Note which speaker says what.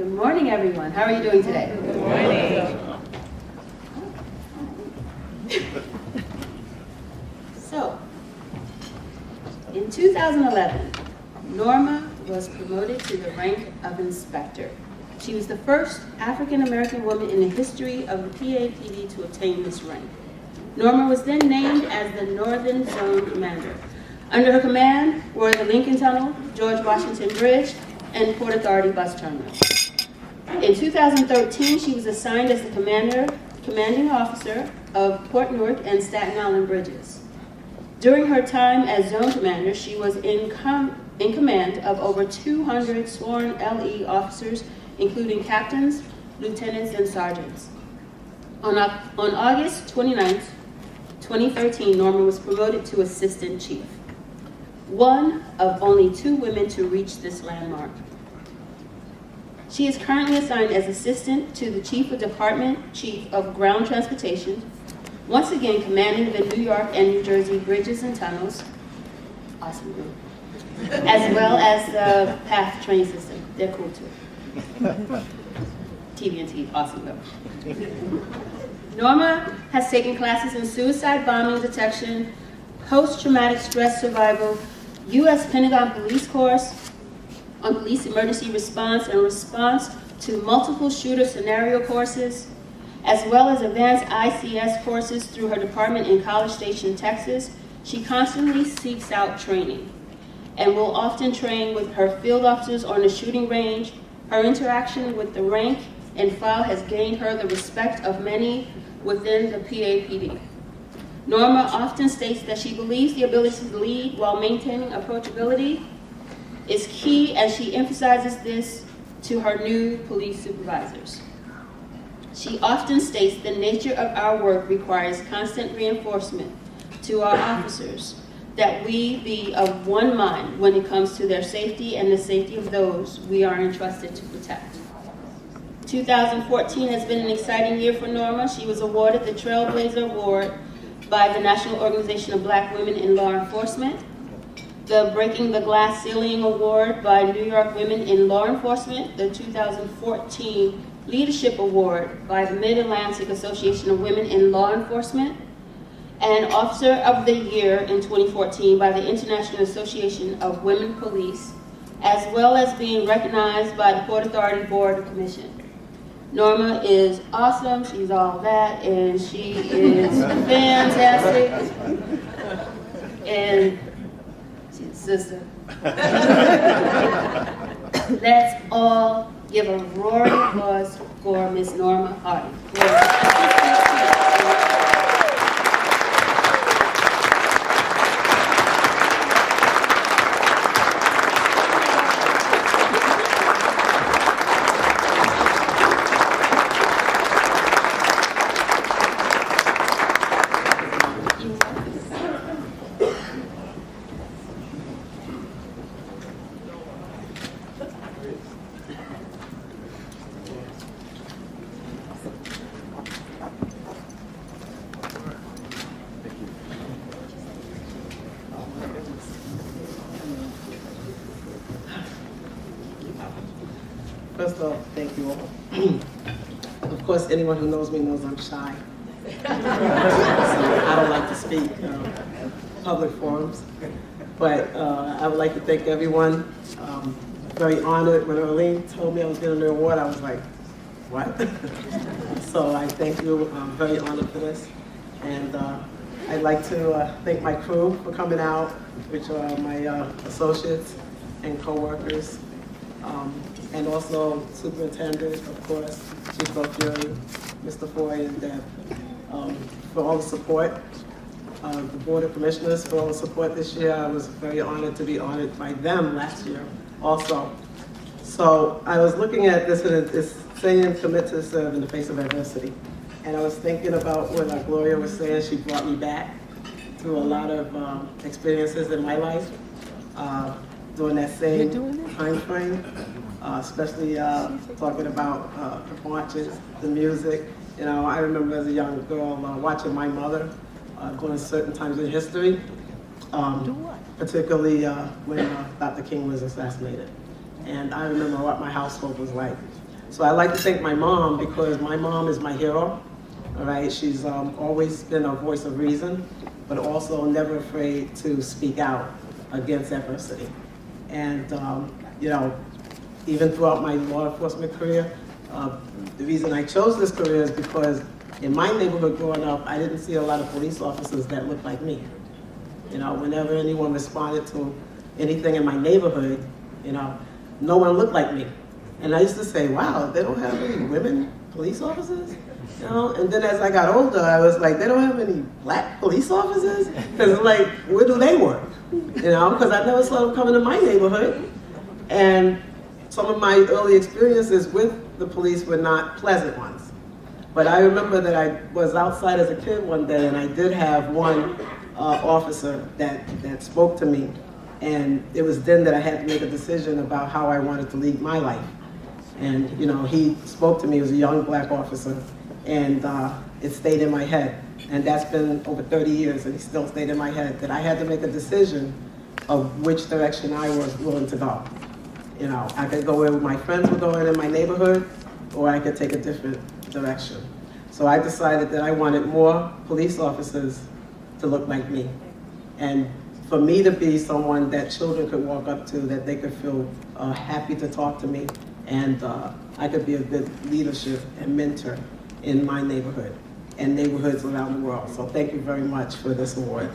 Speaker 1: Good morning, everyone. How are you doing today?
Speaker 2: Good morning.
Speaker 1: So, in 2011, Norma was promoted to the rank of inspector. She was the first African-American woman in the history of the PAPD to obtain this rank. Norma was then named as the Northern Zone Commander. Under her command were the Lincoln Tunnel, George Washington Bridge, and Port Authority Bus Terminal. In 2013, she was assigned as the commanding officer of Port Newark and Staten Island bridges. During her time as zone commander, she was in command of over 200 sworn LE officers, including captains, lieutenants, and sergeants. On August 29, 2013, Norma was promoted to assistant chief, one of only 2 women to reach this landmark. She is currently assigned as assistant to the Chief of Department, Chief of Ground Transportation, once again commanding the New York and New Jersey bridges and tunnels, awesome group, as well as the PATH train system. They're cool too. TVNT, awesome group. Norma has taken classes in suicide bombing detection, post-traumatic stress survival, U.S. Pentagon Police Course, on police emergency response and response to multiple shooter scenario courses, as well as advanced ICS courses through her department in College Station, Texas. She constantly seeks out training and will often train with her field officers on the shooting range. Her interaction with the rank and file has gained her the respect of many within the PAPD. Norma often states that she believes the ability to lead while maintaining approachability is key, as she emphasizes this to her new police supervisors. She often states the nature of our work requires constant reinforcement to our officers that we be of one mind when it comes to their safety and the safety of those we are entrusted to protect. 2014 has been an exciting year for Norma. She was awarded the Trailblazer Award by the National Organization of Black Women in Law Enforcement, the Breaking the Glass Ceiling Award by New York Women in Law Enforcement, the 2014 Leadership Award by the Mid-Atlantic Association of Women in Law Enforcement, and Officer of the Year in 2014 by the International Association of Women Police, as well as being recognized by the Port Authority Board Commission. Norma is awesome, she's all that, and she is fantastic. And sister. Let's all give a roaring applause for Miss Norma Hardy.
Speaker 3: First of all, thank you all. Of course, anyone who knows me knows I'm shy. So I don't like to speak public forums. But I would like to thank everyone. Very honored. When Arlene told me I was getting the award, I was like, what? So I thank you. I'm very honored for this. And I'd like to thank my crew for coming out, which are my associates and co-workers. And also Superintendent, of course, Chief Fury, Mr. Foy, and Deb, for all the support. The Board of Commissioners for all the support this year. I was very honored to be honored by them last year also. So I was looking at this, and it's saying commit to serve in the face of adversity. And I was thinking about what Gloria was saying. She brought me back through a lot of experiences in my life during that same time frame. Especially talking about the marches, the music. You know, I remember as a young girl watching my mother during certain times in history, particularly when Dr. King was assassinated. And I remember what my household was like. So I like to thank my mom because my mom is my hero. All right, she's always been a voice of reason, but also never afraid to speak out against adversity. And you know, even throughout my law enforcement career, the reason I chose this career is because in my neighborhood growing up, I didn't see a lot of police officers that looked like me. You know, whenever anyone responded to anything in my neighborhood, you know, no one looked like me. And I used to say, wow, they don't have any women police officers? You know, and then as I got older, I was like, they don't have any black police officers? Because like, where do they work? You know, because I never saw them coming to my neighborhood. And some of my early experiences with the police were not pleasant ones. But I remember that I was outside as a kid one day and I did have one officer that spoke to me. And it was then that I had to make a decision about how I wanted to lead my life. And you know, he spoke to me, he was a young black officer, and it stayed in my head. And that's been over 30 years and it still stayed in my head that I had to make a decision of which direction I was willing to go. You know, I could go where my friends were going in my neighborhood, or I could take a different direction. So I decided that I wanted more police officers to look like me. And for me to be someone that children could walk up to, that they could feel happy to talk to me, and I could be a good leadership and mentor in my neighborhood and neighborhoods around the world. So thank you very much for this award.